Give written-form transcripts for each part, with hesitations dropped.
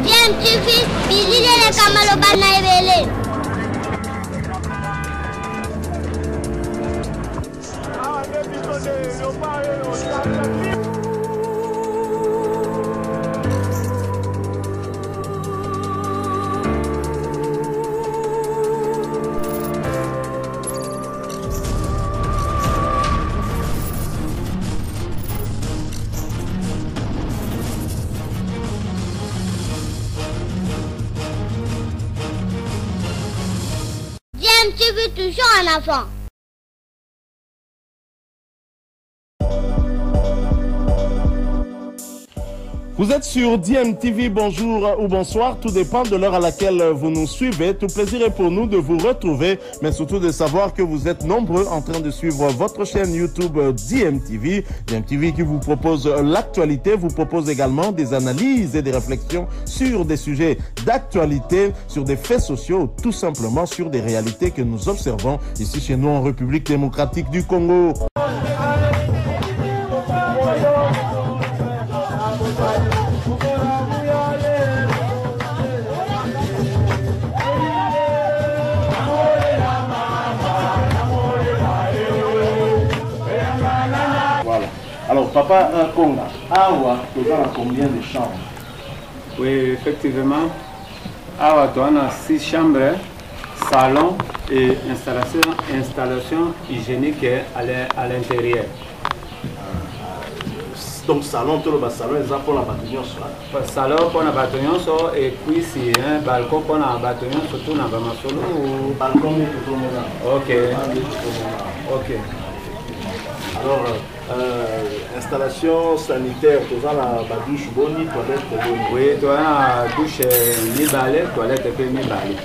DMTV, bilile kamalo bana ebele. DMTV toujours en avant. Vous êtes sur DMTV, bonjour ou bonsoir, tout dépend de l'heure à laquelle vous nous suivez. Tout plaisir est pour nous de vous retrouver, mais surtout de savoir que vous êtes nombreux en train de suivre votre chaîne YouTube DMTV. DMTV qui vous propose l'actualité, vous propose également des analyses et des réflexions sur des sujets d'actualité, sur des faits sociaux, tout simplement sur des réalités que nous observons ici chez nous en République démocratique du Congo. Alors, Papa Konga, Awa, tu as combien de chambres? Oui, effectivement. Awa, tu as 6 chambres, salon et installation hygiénique à l'intérieur. Donc, salon, tout le salon, c'est pour la bâtiment. Salon pour la bâtiment, et puis c'est un balcon pour la bâtiment, surtout dans la solo. Balcon, tout le monde. Ok. Ok. Alors, installation sanitaire, tu as la douche bonne, toilette bonne. Oui, tu as la douche mi-balai, toilette et mi-balai.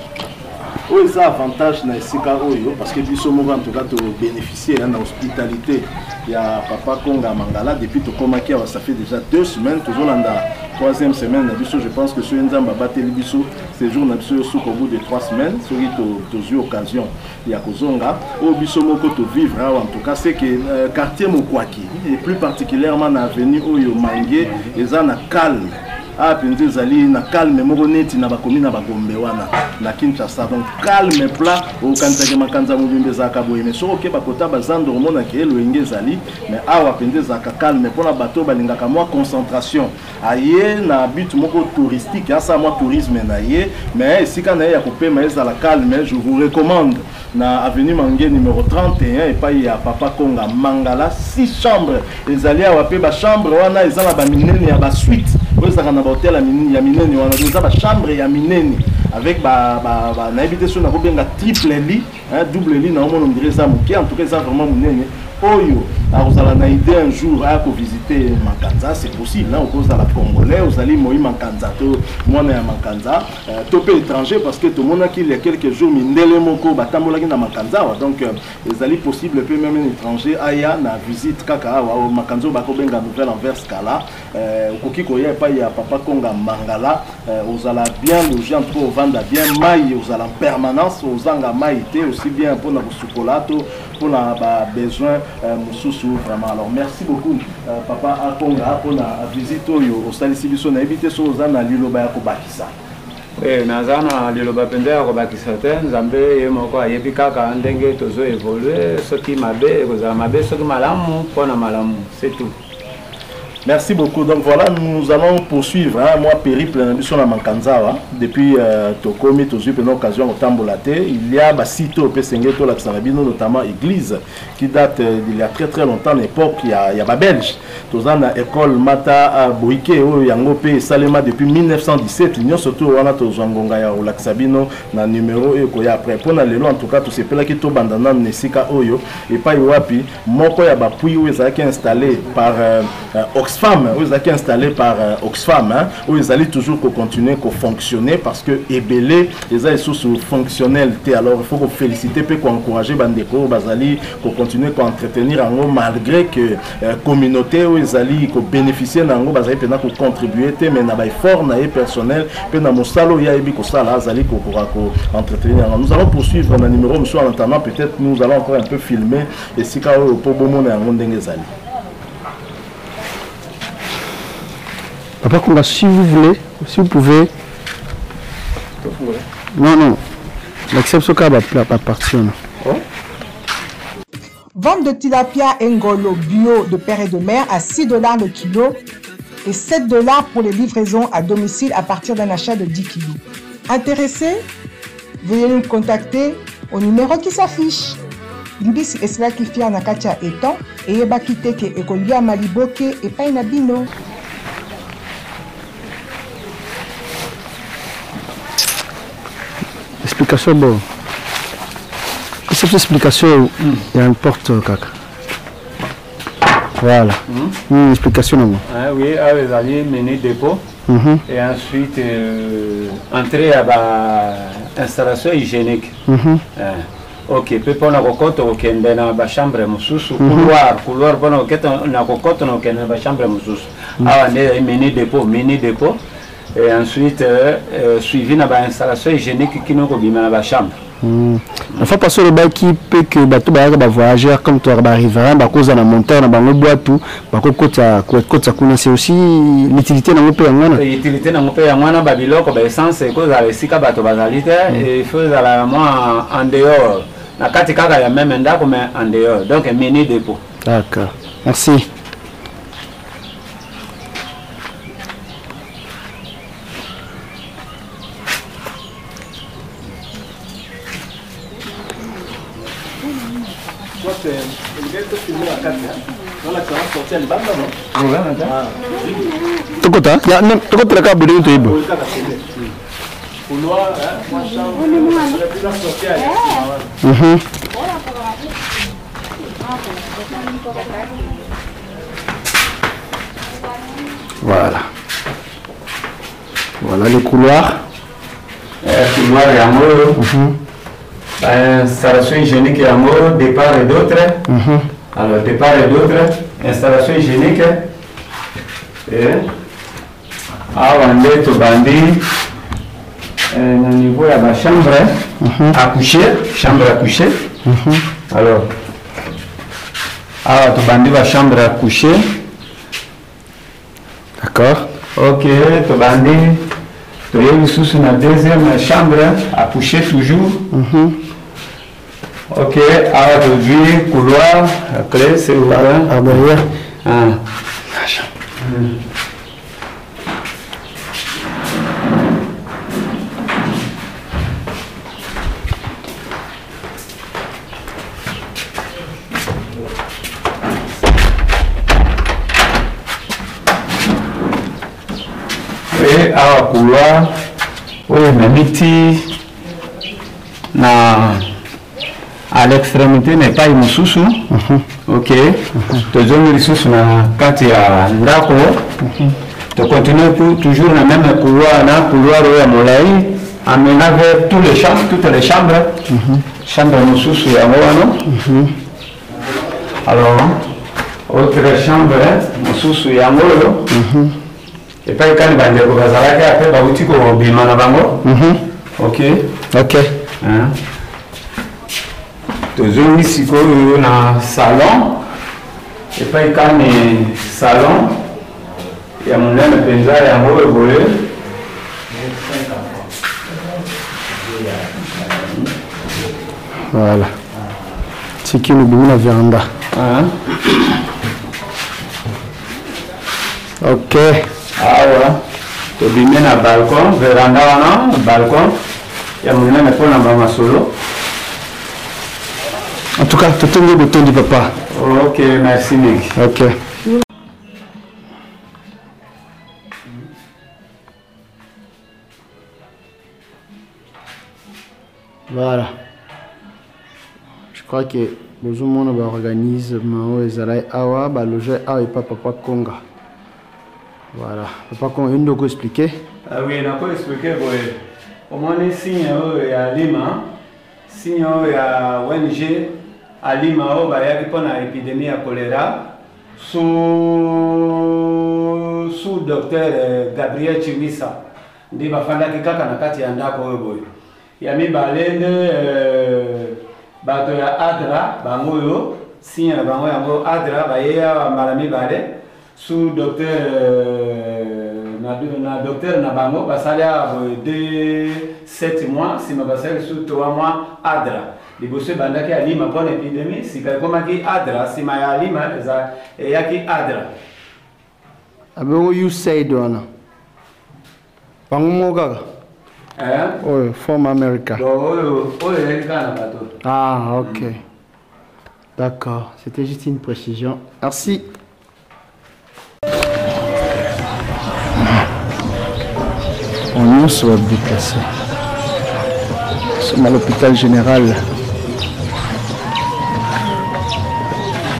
Oui, c'est l'avantage dans Oyo, parce que nous sommes en tout cas bénéficier de l'hospitalité. Il y a Papa Konga Mangala, depuis que ça fait déjà 2 semaines, toujours dans la 3e semaine, je pense que ce Nzamba battu le biso, ces jours au bout de 3 semaines, ce qui est eu occasion, il y a Kozonga, au biso moko to vivre, en tout cas, c'est que quartier Mokwaki, et plus particulièrement dans l'avenue Oyo Mangé, ils ont un calme. Ah, puis zali na calme moko neti na bakomi na bagombe wana na Kinshasa, donc calme plat au kanzake makanza mubimbe za kaboye mais so ke bakota bazando mona ke loenge zali mais awa pende za calme pona bato balingaka moi concentration aye na but moko touristique asa moi tourisme na ye mais sika na ya kopema ezala calme. Je vous recommande na avenue Mangé numéro 31 et pas ya Papa Konga Mangala 6 chambres ezali awa pe ba chambre wana ezala ba minene ya ba suite. Vous avez un hôtel à Mineni, on a une chambre à Mineni avec une habitation à triple lit, double lit, on dirait ça, en tout cas, ça vraiment Mineni. Oyo, vous allez aider un jour à visiter Mankanza, c'est possible, là, on cause à la Congolais, vous allez moi Mankanza, moi à Mankanza, topé étranger parce que tout le monde a qu'il y a quelques jours, Mindele Moko, Batambola na Mankanza, donc vous allez possible, peut même un étranger, aya na visite Kaka, ou Mankanzo, Bakobenga nouvelle envers Kala, Koki Koya, pas y a Papa Konga Mangala, vous allez bien loger, en tout cas, vendre bien maille, vous allez en permanence, vous allez en maïté, aussi bien pour la chocolat, pour la besoin. Vraiment. Alors merci beaucoup Papa Konga pour la visite au Salisibiso na évité sur na liloba ya kobakisa. Nazana liloba pende ya kobakisa te nzambe ye moko ayebi kaka ndenge tozo évoluer soki mabe kozala mabe soki malamu pona malamu, c'est tout. Merci beaucoup. Donc voilà, nous allons poursuivre moi périple sur la Mankanza depuis Tokomi toujours une occasion au Tambolate. Il y a site au Pessengeto la Xarabino, notamment église qui date d'il y a très longtemps, l'époque il y a ba belge. Tozan na école Mata Boike au Yangope Salema depuis 1917. L'union surtout wana tozangonga ya Olaxabino na numéro e ko ya après. Pour na lelo en tout cas tout ces pela qui to bandana nesika oyo et pas wapi moko ya ba pui où ezaki installé par Oxfam, où ils ont installé par Oxfam, où ils allaient toujours continuer à fonctionner parce que Ebele, ils ont sous fonctionnel. Alors il faut féliciter et encourager Bandeko, Bazali, pour continuer à entretenir en haut malgré que la communauté où ils allaient bénéficier en haut, Bazali pendant qu'on contribuer, mais n'a pas fort, n'a pas personnel, pendant mon salo ya ebi ko sala Bazali ko entretenir. Nous allons poursuivre dans le numéro, monsieur en attendant peut-être nous allons encore un peu filmer et si quand au Pobomo na Ngondengezali. Papa Konga, si vous voulez, si vous pouvez. Non, non. L'exception va partir. Vente de tilapia Ngolo bio de père et de mère à 6 $ le kilo et 7 $ pour les livraisons à domicile à partir d'un achat de 10 kg. Intéressé? Veuillez nous contacter au numéro qui s'affiche. Libisi est cela qui fait en akatia étant et yebakite ke ekolia maliboke et pas inabino. Explication bon. Cette explication il importe kaka. Voilà. Une explication non. Ah oui, avec les menus dépôt et ensuite entrer à la installation hygiénique. Ok, puis pour la cocotte, on a une chambre moussous, couloir pour la cocotte, on a une chambre moussous. Ah, on a un menu dépôt et ensuite suivi dans l'installation hygiénique qui nous a dans la chambre. Il faut passer le bail qui peut que bateau va voyager comme tu arrives à cause de la montagne dans le bois tout c'est aussi l'utilité dans le pays l'utilité dans le pays en babiloko ba essence cause à sika bato bazalite et faut la moi en dehors na kati kaka ya même ndako mais en dehors donc mini dépôt. D'accord, merci. Tokota, ya nem tokota la kabu de ibo. Voilà. Voilà les couloirs. Couloir et amour. Installation hygiénique et amour, départ et d'autres. Alors, départ et d'autres, installation hygiénique. Et avant d'être bandit, au niveau de la chambre à coucher, Alors, avant de bandit la chambre à coucher. D'accord. Ok, tu bandit, tu es sous la deuxième chambre à coucher toujours. Ok, aujourd'hui, couloir, la clé, c'est ouvert. Ah, ben oui. Et à couloir, oui, mais miti, à l'extrémité n'est pas une sous. Ok. Tu zones les sous quand il y a l'ako. Tu continues toujours le même couloir, où à Moulaï, amenant vers toutes les chambres. Chambre sous et à Moano. Alors, autre chambre, sous et à Moano. Et pas quand il va dire que vous allez après, vous dites que vous avez un ok. Ok. Toujours ici dans le salon. Et puis quand le salon, il y a mon aime penza et un mauvais volet. Voilà. C'est qui nous boule la véranda. Ok. Ah voilà. Tu bimes na balcon, véranda na balcon. Il y a mon aime pour la maman solo. En tout cas, tu as le bouton du papa. Ok, merci Mick. Ok. Voilà. Je crois que nous avons organisé Awa, loger Awa et Papa Konga. Voilà. Papa Konga, il nous a expliqué. Ah oui, il a pas expliqué. Comment les signes à Lima, signes à ONG. À Lima, il y a une épidémie à choléra sous docteur Gabriel Chimisa. Il y a des gens qui ont mis bato ya Adra, bangoyo, si ya bangoyo Adra, baye ya malami bade, sous docteur na docteur na bango basalia 7 mois sima basali sous 3 mois adra liboso bandaki alima pour épidémie sika ekomaki adra sima ya alima eyaki adra abongo USAID wana bango moko kaka oyo from America oyo eyaki kaka na bato. Ah ok d'accord, c'était juste une précision, merci. On se va déplacer. Nous sommes à l'hôpital général